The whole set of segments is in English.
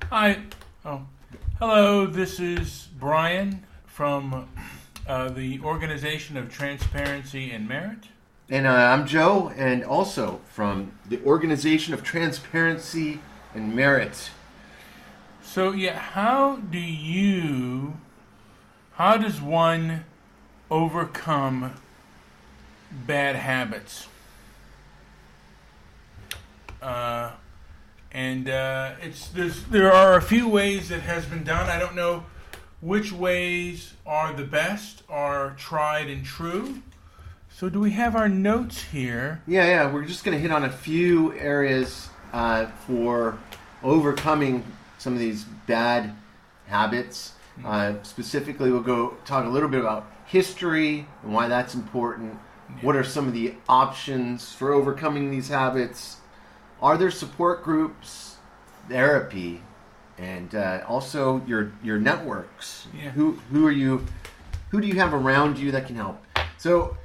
Hi. Oh, hello. This is Brian from the Organization of Transparency and Merit. And I'm Joe, and also from the Organization of Transparency and Merit. So, yeah, how does one overcome bad habits? There are a few ways that has been done. I don't know which ways are the best, are tried and true. So do we have our notes here? Yeah. We're just going to hit on a few areas for overcoming some of these bad habits. Specifically, we'll go talk a little bit about history and why that's important. What are some of the options for overcoming these habits? Are there support groups, therapy, and also your networks? Yeah. Who are you? Who do you have around you that can help? So,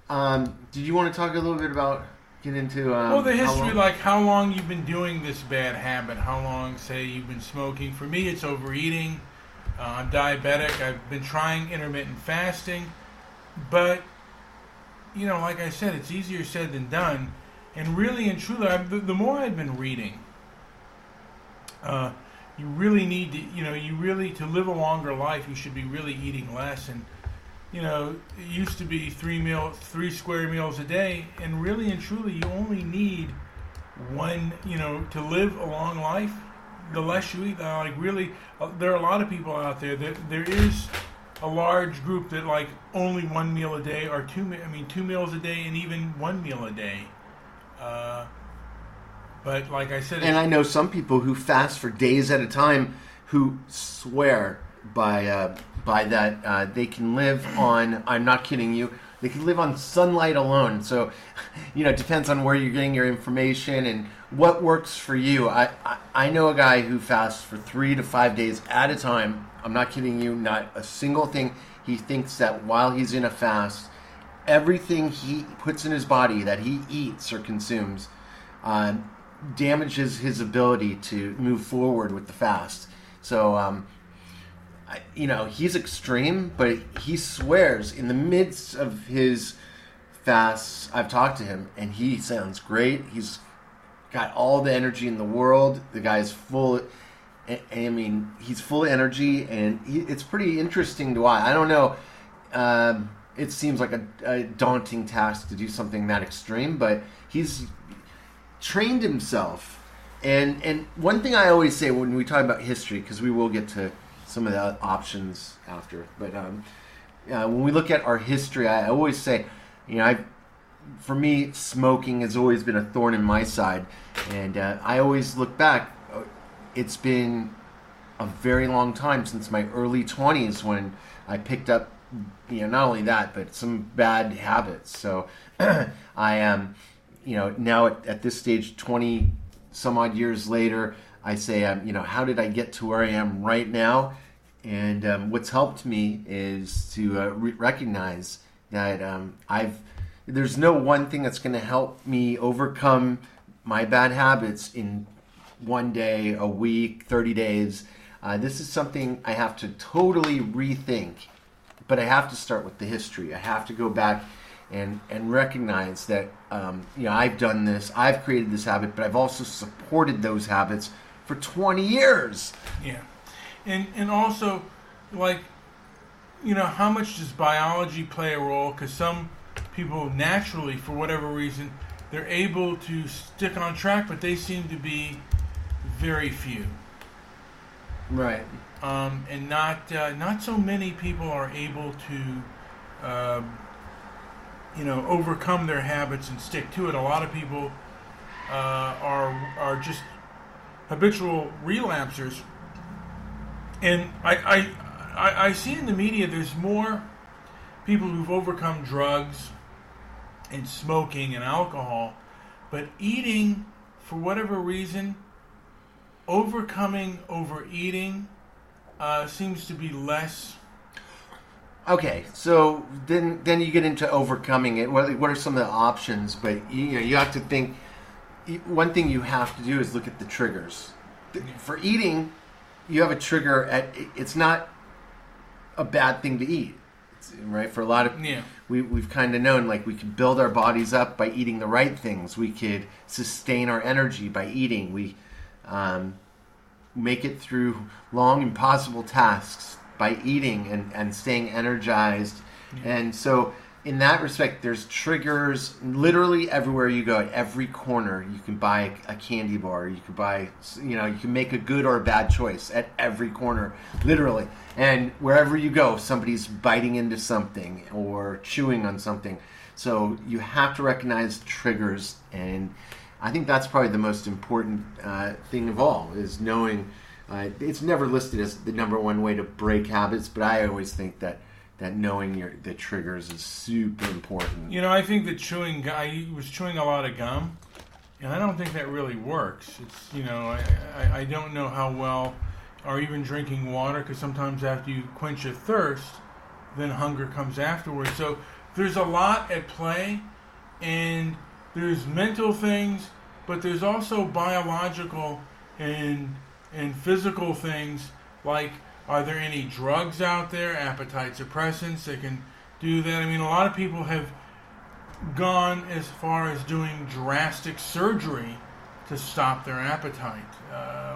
did you want to talk a little bit about get into? The history, like how long you've been doing this bad habit? How long, say, you've been smoking? For me, it's overeating. I'm diabetic. I've been trying intermittent fasting, but like I said, it's easier said than done. And really and truly, the more I've been reading, you really need to, to live a longer life, you should be really eating less. And, it used to be 3 square meals a day. And really and truly, you only need one, to live a long life. The less you eat, there are a lot of people out there that there is a large group that like only 1 meal a day or 2 meals a day and even 1 meal a day. But like I said, and I know some people who fast for days at a time who swear by that they can live on. I'm not kidding you. They can live on sunlight alone. So, it depends on where you're getting your information and what works for you. I know a guy who fasts for 3 to 5 days at a time. I'm not kidding you. Not a single thing. He thinks that while he's in a fast, everything he puts in his body that he eats or consumes damages his ability to move forward with the fast. So, he's extreme, but he swears in the midst of his fasts. I've talked to him, and he sounds great. He's got all the energy in the world. The guy's full. He's full of energy, and it's pretty interesting to watch. I don't know. It seems like a daunting task to do something that extreme, but he's trained himself. And one thing I always say when we talk about history, because we will get to some of the options after, but when we look at our history, I always say, for me, smoking has always been a thorn in my side, and I always look back. It's been a very long time since my early 20s when I picked up not only that, but some bad habits. So I am, now at this stage, 20 some odd years later, I say, how did I get to where I am right now? And what's helped me is to recognize that there's no one thing that's going to help me overcome my bad habits in 1 day, a week, 30 days. This is something I have to totally rethink. But I have to start with the history. I have to go back and recognize that I've done this, I've created this habit, but I've also supported those habits for 20 years. Yeah, and also, how much does biology play a role? Because some people naturally, for whatever reason, they're able to stick on track, but they seem to be very few. Right. And not so many people are able to, overcome their habits and stick to it. A lot of people are just habitual relapsers, and I see in the media there's more people who've overcome drugs and smoking and alcohol, but eating, for whatever reason, overcoming overeating seems to be less. Okay, so then you get into overcoming it. What are some of the options? But you have to think. One thing you have to do is look at the triggers. For eating, you have a trigger it's not a bad thing to eat, right? For a lot of we've kind of known, like, we could build our bodies up by eating the right things. We could sustain our energy by eating. We make it through long impossible tasks by eating and staying energized. And so in that respect, there's triggers literally everywhere you go. At every corner, you can buy a candy bar. You can buy, you can make a good or a bad choice at every corner, literally. And wherever you go, somebody's biting into something or chewing on something. So you have to recognize triggers. And I think that's probably the most important thing of all, is knowing. It's never listed as the number one way to break habits, but I always think that knowing the triggers is super important. I think that I was chewing a lot of gum, and I don't think that really works. It's, I don't know how well, or even drinking water, because sometimes after you quench your thirst, then hunger comes afterwards. So there's a lot at play, and there's mental things, but there's also biological and physical things, like, are there any drugs out there, appetite suppressants that can do that? I mean, a lot of people have gone as far as doing drastic surgery to stop their appetite.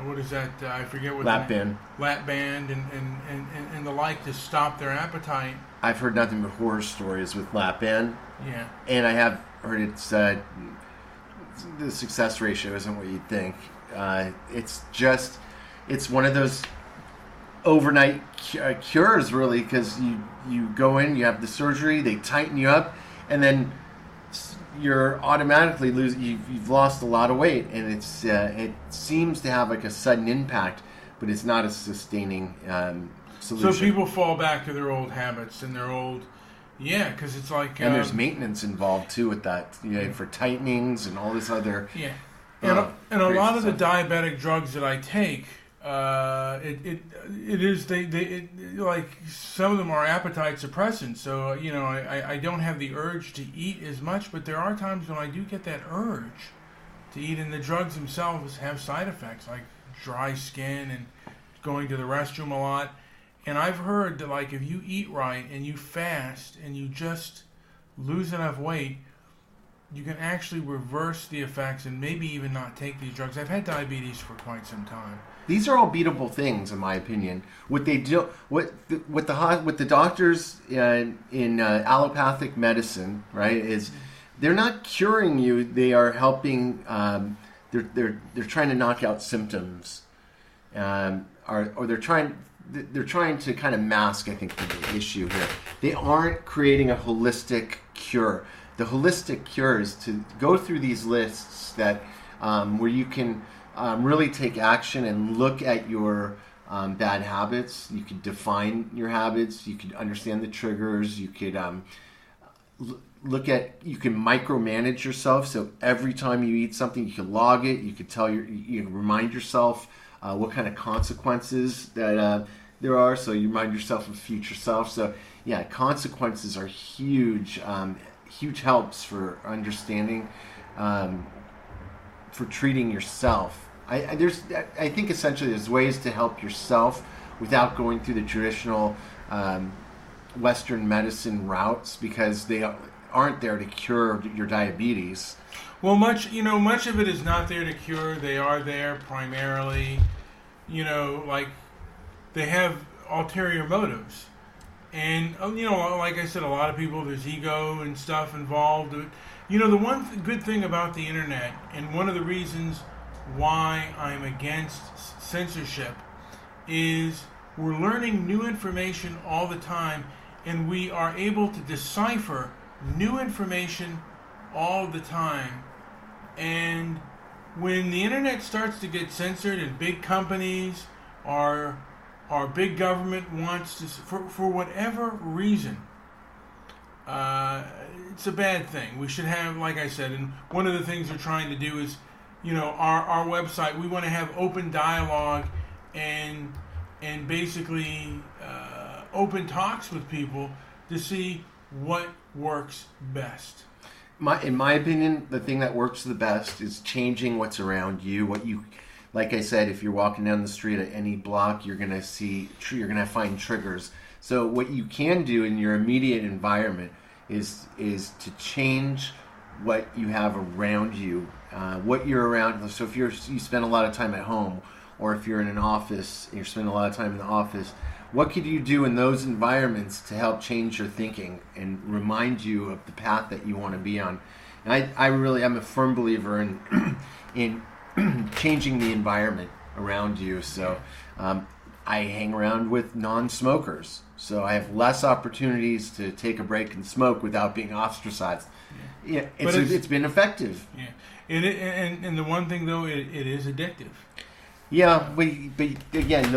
What is that? I forget what. Lap band. Lap band and the like, to stop their appetite. I've heard nothing but horror stories with lap band. Yeah. And I have heard the success ratio isn't what you'd think. It's one of those overnight cures, really, because you go in, you have the surgery, they tighten you up, and then you're automatically you've lost a lot of weight, and it seems to have like a sudden impact, but it's not a sustaining solution. So people fall back to their old habits and their old, because it's like, and there's maintenance involved too with that, for tightenings and all this other and a lot of the diabetic drugs that I take, like, some of them are appetite suppressants, so I don't have the urge to eat as much, but there are times when I do get that urge to eat, and the drugs themselves have side effects like dry skin and going to the restroom a lot. And I've heard that, like, if you eat right and you fast and you just lose enough weight, you can actually reverse the effects and maybe even not take these drugs. I've had diabetes for quite some time. These are all beatable things, in my opinion. What they do, what the doctors in allopathic medicine, right, is they're not curing you. They are helping. They're trying to knock out symptoms, or they're trying to kind of mask, I think, the issue here. They aren't creating a holistic cure. The holistic cure is to go through these lists that where you can really take action and look at your bad habits. You could define your habits. You could understand the triggers. You could you can micromanage yourself. So every time you eat something, you can log it. You could you can remind yourself what kind of consequences that there are. So you remind yourself of future self. So yeah, consequences are huge. Huge helps for understanding, for treating yourself. I think essentially there's ways to help yourself without going through the traditional Western medicine routes, because they aren't there to cure your diabetes. Well, much of it is not there to cure. They are there primarily, like, they have ulterior motives. And, like I said, a lot of people, there's ego and stuff involved. The one good thing about the internet, and one of the reasons why I'm against censorship, is we're learning new information all the time, and we are able to decipher new information all the time. And when the internet starts to get censored, and big companies our big government wants to, for whatever reason, it's a bad thing. We should have, like I said, and one of the things we're trying to do is, our website, we want to have open dialogue and basically open talks with people to see what works best. In my opinion, the thing that works the best is changing what's around you, like I said, if you're walking down the street at any block, you're going to find triggers. So what you can do in your immediate environment is to change what you have around you, what you're around. So if you spend a lot of time at home, or if you're in an office and you're spending a lot of time in the office, what could you do in those environments to help change your thinking and remind you of the path that you want to be on? And I'm a firm believer in changing the environment around you. So I hang around with non-smokers, so I have less opportunities to take a break and smoke without being ostracized. Yeah, it's been effective. Yeah, and the one thing though, it is addictive. Yeah, but again,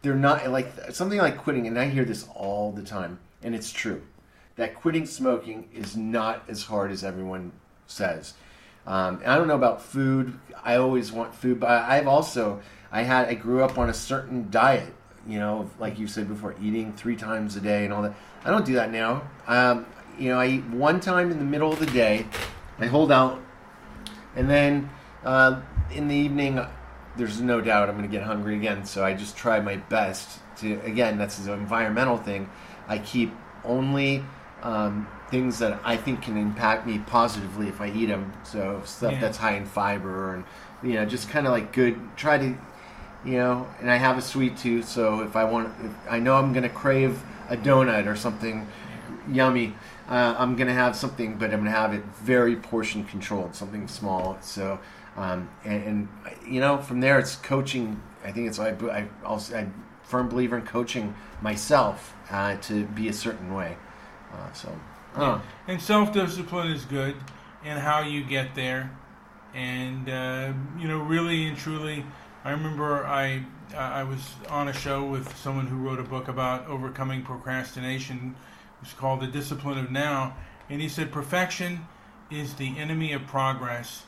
they're not like something like quitting, and I hear this all the time, and it's true that quitting smoking is not as hard as everyone says. And I don't know about food. I always want food, but I grew up on a certain diet. Like you said before, eating 3 times a day and all that. I don't do that now. I eat 1 time in the middle of the day. I hold out, and then in the evening, there's no doubt I'm going to get hungry again. So I just try my best to. Again, that's an environmental thing. I keep only things that I think can impact me positively if I eat them. So stuff that's high in fiber and just kind of like good. Try to. And I have a sweet tooth, so if I know I'm going to crave a donut or something yummy, I'm going to have something, but I'm going to have it very portion controlled, something small. So, and from there it's coaching. I think I'm a firm believer in coaching myself to be a certain way. And self-discipline is good, and how you get there, and really and truly. I remember I was on a show with someone who wrote a book about overcoming procrastination. It was called The Discipline of Now. And he said perfection is the enemy of progress.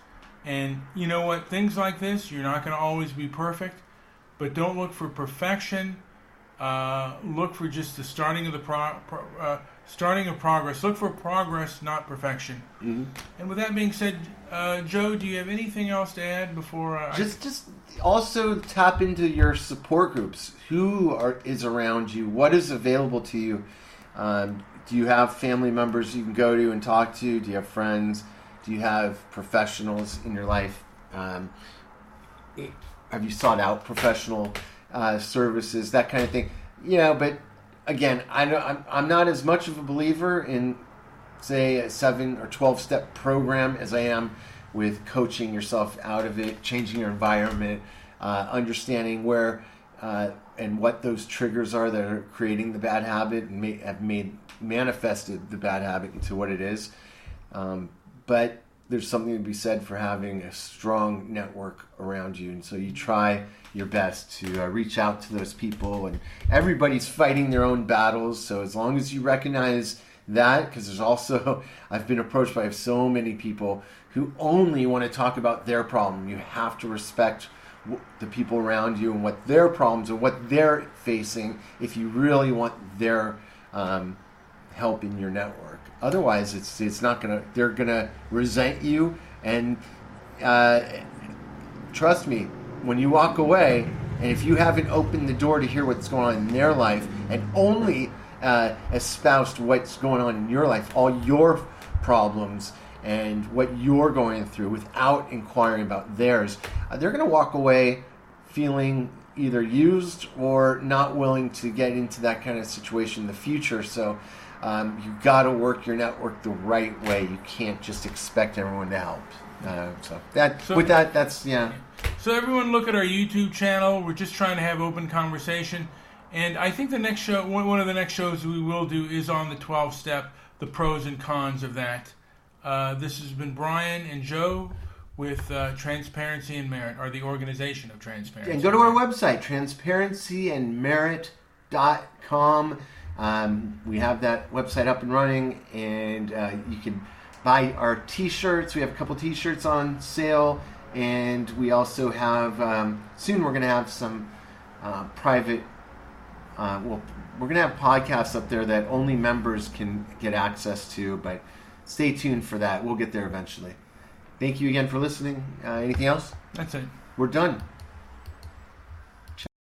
And you know what? Things like this, you're not going to always be perfect. But don't look for perfection. Look for just the starting of starting of progress. Look for progress, not perfection. Mm-hmm. And with that being said, Joe, do you have anything else to add before? Just also tap into your support groups. Who is around you? What is available to you? Do you have family members you can go to and talk to? Do you have friends? Do you have professionals in your life? Have you sought out professional services? That kind of thing. But again, I'm not as much of a believer in, say, a 7 or 12-step program as I am with coaching yourself out of it, changing your environment, understanding where and what those triggers are that are creating the bad habit and have manifested the bad habit into what it is. But there's something to be said for having a strong network around you, and so you try your best to reach out to those people. And everybody's fighting their own battles, so as long as you recognize that, because there's also, I've been approached by so many people who only want to talk about their problem. You have to respect the people around you and what their problems and what they're facing if you really want their help in your network. Otherwise, it's not gonna. They're gonna resent you, and trust me, when you walk away, and if you haven't opened the door to hear what's going on in their life, and only espoused what's going on in your life, all your problems and what you're going through without inquiring about theirs, they're going to walk away feeling either used or not willing to get into that kind of situation in the future. So you've got to work your network the right way. You can't just expect everyone to help. That's. So everyone look at our YouTube channel. We're just trying to have open conversation. And I think the next show, one of the next shows we will do is on the 12-step, the pros and cons of that. This has been Brian and Joe with Transparency and Merit, or the organization of Transparency. And go to our website, transparencyandmerit.com. We have that website up and running, and you can buy our T-shirts. We have a couple T-shirts on sale, and we also have, soon we're going to have some private, we're going to have podcasts up there that only members can get access to, but stay tuned for that. We'll get there eventually. Thank you again for listening. Anything else? That's it. We're done.